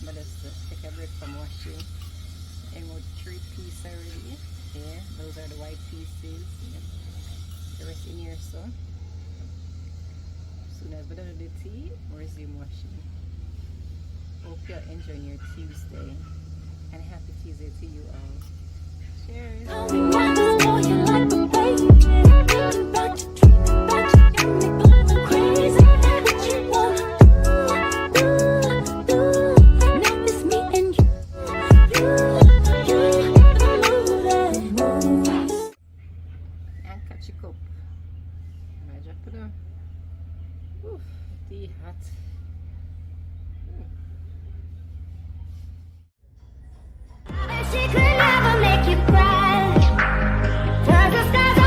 But let's take a break from washing. And with 3 pieces already. Yeah, those are the white pieces. Yeah. The rest in here, so. As soon as we do the tea, resume washing. Hope you're enjoying your Tuesday. And happy Tuesday to you all. Cheers. And catch a cup. I drop it down. Oof, tea hot. She could never make you cry. 'Cause the stars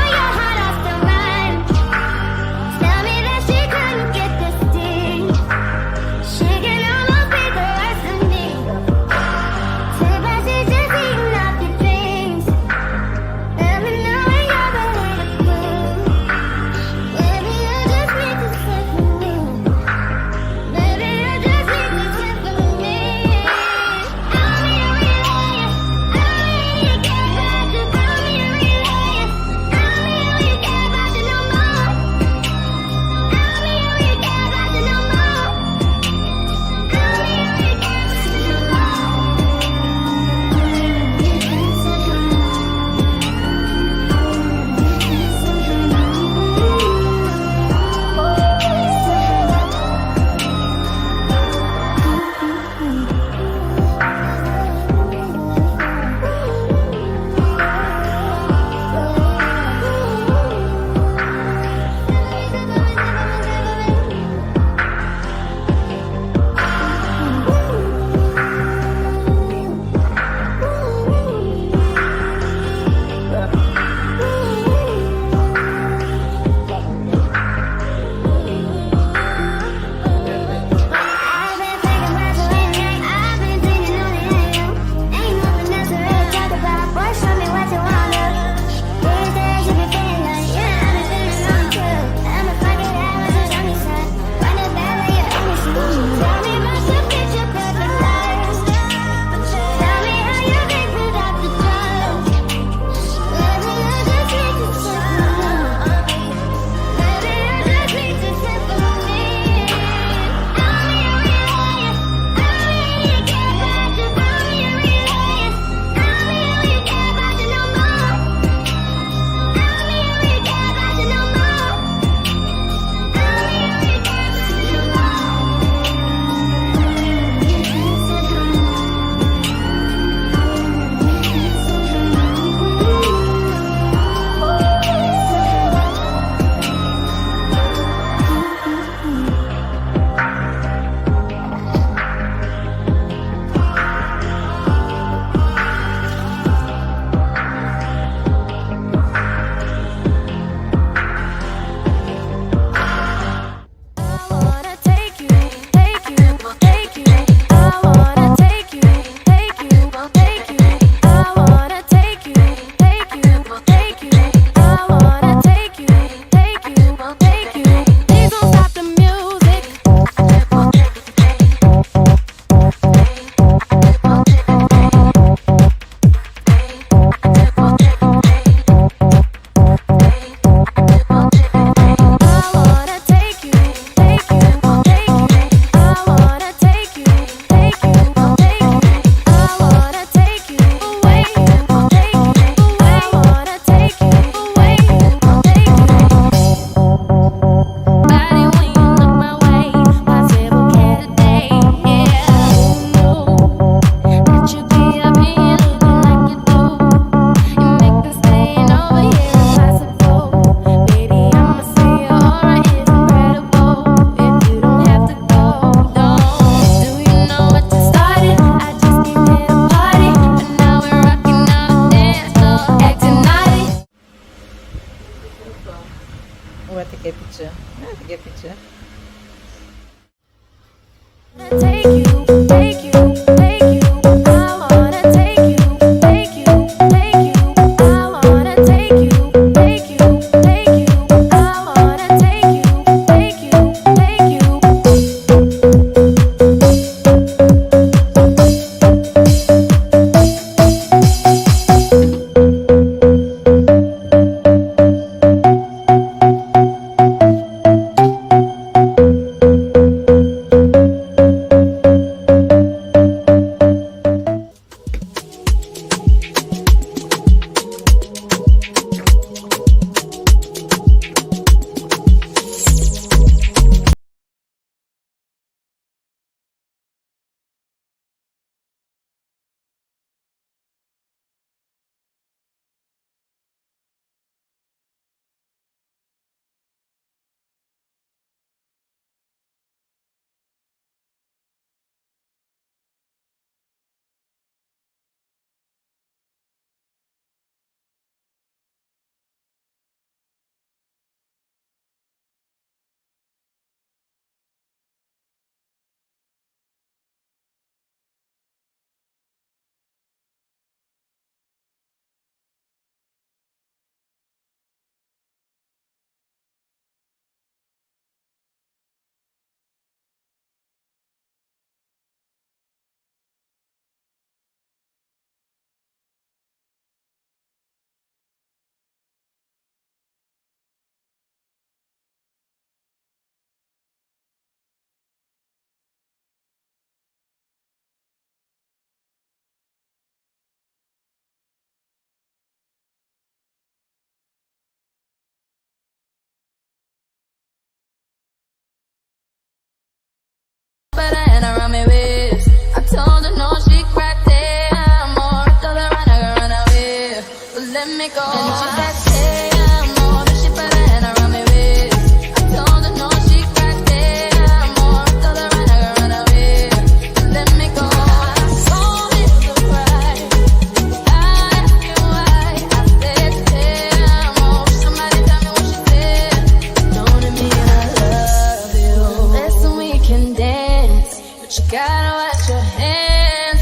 gotta watch your hands.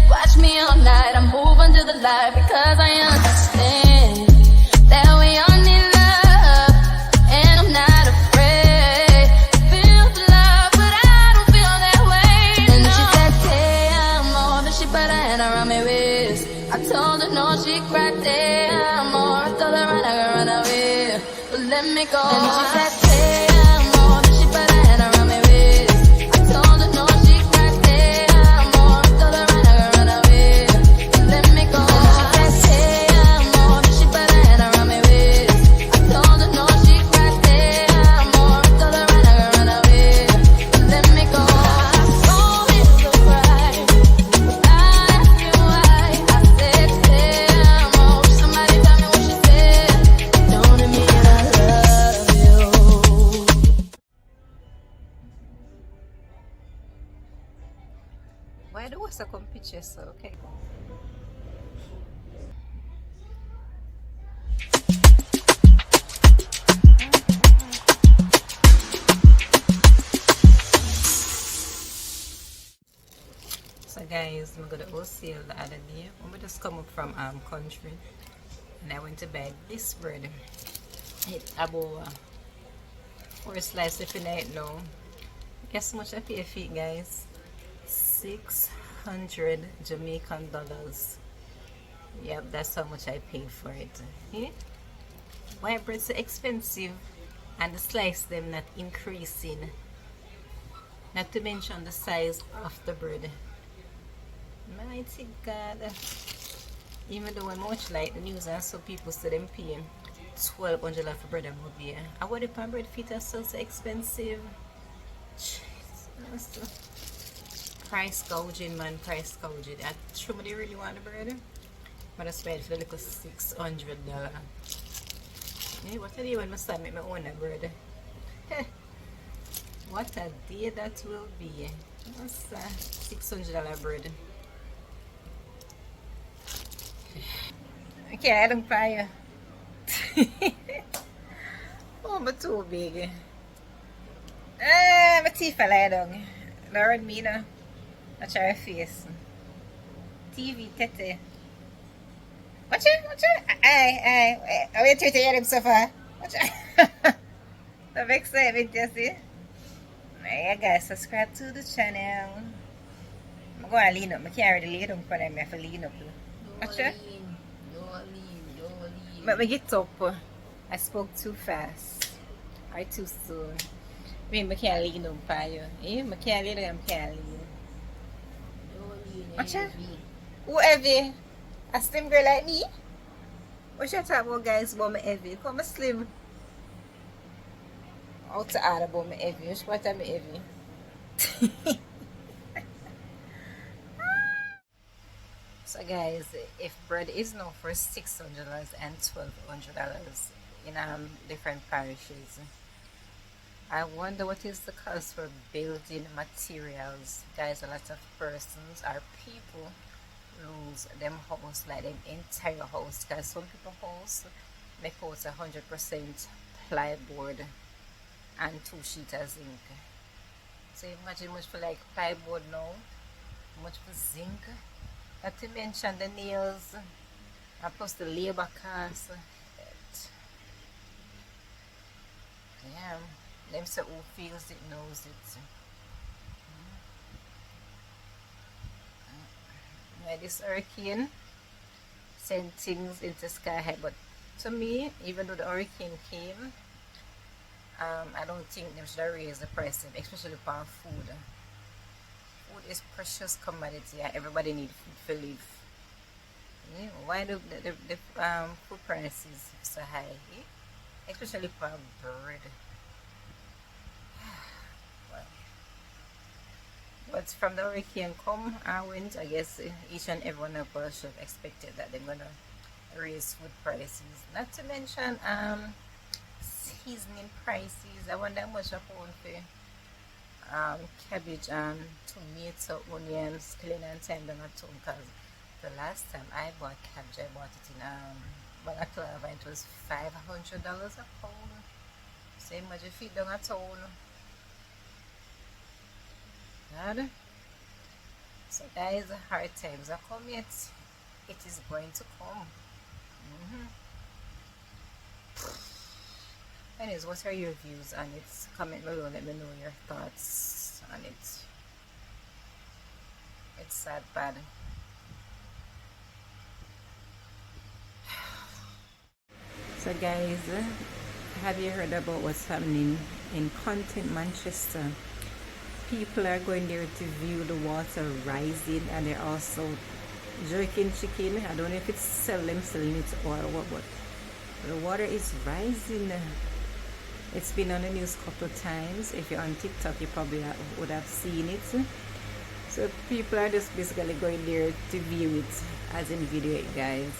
Watch me all night, I'm moving to the light because I understand that we all need love, and I'm not afraid to feel the love, but I don't feel that way. And she said, "Hey, I'm more," but she put her hand around my waist. I told her no, she cried, "Hey, I'm more." I told her run, I can run away, but let me go. And she said, "Hey, I'm more," but she put her hand around my waist. I told her no, she cried, "Hey, I'm more." I told her run, I can run away, but let me go. And she said, "Hey, I'm more," but she put her hand around my waist. I told her no, she cried, "Hey, I'm more." I told her run, I can run away, but let me go. I saw it look right, but I asked you why. I said, "Hey, I'm more." Somebody tell me what she said. Don't it mean I love you? Why do I come picture so okay? So guys, I'm gonna go sale the other day. We just come up from country and I went to buy this bread. It about 4 slices if you night now. Guess how much I pay for it, guys? 600 Jamaican dollars. Yep, that's how much I paid for it. Yeah? Why bread so expensive and the slice them not increasing? Not to mention the size of the bread. Mighty God. Even though I much like the news and some people say them paying $1,200 for bread and movie. I what the pan bread feet are so expensive. Jesus. Price gouging, man, price gouging. I truly really want the bread. But I spent for the little $600. Yeah, what a day when I start make my own bread. What a day that will be. What's $600 bread? Okay, I don't buy you. Oh, but too big. My teeth are lying down. Lord, me now. Watch our face. TV, tete. Watch it, watch it. Aye. I wait to hear him so far. Watch it. I'm excited, Jesse. Yeah, guys, subscribe to the channel. I'm going to lean up. I can't really lay down for them. I have to lean up. Watch it. Don't leave. But we get up. I spoke too fast. Or too soon. I can't lean up for you. I can't lean up. I can't lean. Watch it. Whoever. A slim girl like me? What you talk about, guys, about my heavy? Come slim. How to add about my heavy? What am I heavy? So guys, if bread is now for $600 and $1,200 in different parishes, I wonder what is the cost for building materials. Guys, a lot of persons or people lose them house, like them entire house, because some people house make out 100% plyboard and 2 sheets of zinc. So imagine much for like plyboard now, much for zinc, not to mention the nails and plus the labor costs. Yeah, them say who feels it knows it. This hurricane sent things into sky high, but to me, even though the hurricane came, I don't think they should raise the price, especially for food. Food is precious commodity. Everybody needs food to live. Yeah, why do the food prices so high? Yeah? Especially for bread. But from the hurricane come and went, I guess each and every one of us should have expected that they're gonna raise food prices. Not to mention seasoning prices. I wonder how much I found for cabbage and tomato, onions, clean and time down at home, because the last time I bought cabbage, I bought it in Balaclava and it was $500 a pound. So imagine if it down at home. God. So guys, hard times are coming yet. It is going to come. Hmm. Anyways, what are your views on it? Comment below, let me know your thoughts on it. It's sad bad. So guys, have you heard about what's happening in Content, Manchester? People are going there to view the water rising, and they're also jerking chicken. I don't know if it's selling it or what, but the water is rising. It's been on the news a couple of times. If you're on TikTok, you probably would have seen it. So people are just basically going there to view it, as in video it, guys.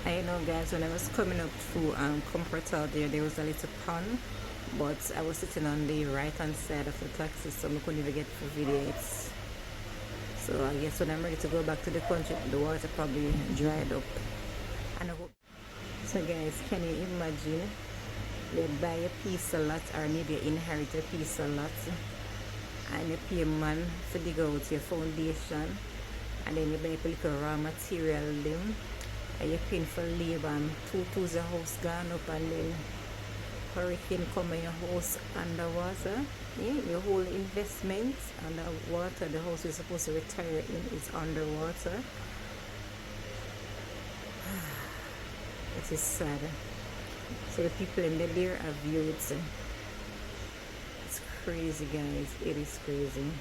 I know, guys, when I was coming up through Comfort out there was a little pond, but I was sitting on the right hand side of the taxi, so I couldn't even get for video it. So I guess when I'm ready to go back to the country, the water probably dried up. And I hope. So guys, can you imagine you buy a piece of lot, or maybe you inherit a piece of lot, and you pay a man to dig out your foundation, and then you buy a little raw material them, and you're paying for labor, and two the house gone up, and then hurricane come and your house underwater. Yeah, your whole investment underwater, the house you're supposed to retire in is underwater. It is sad. So the people in the there are viewed. It's crazy, guys. It is crazy.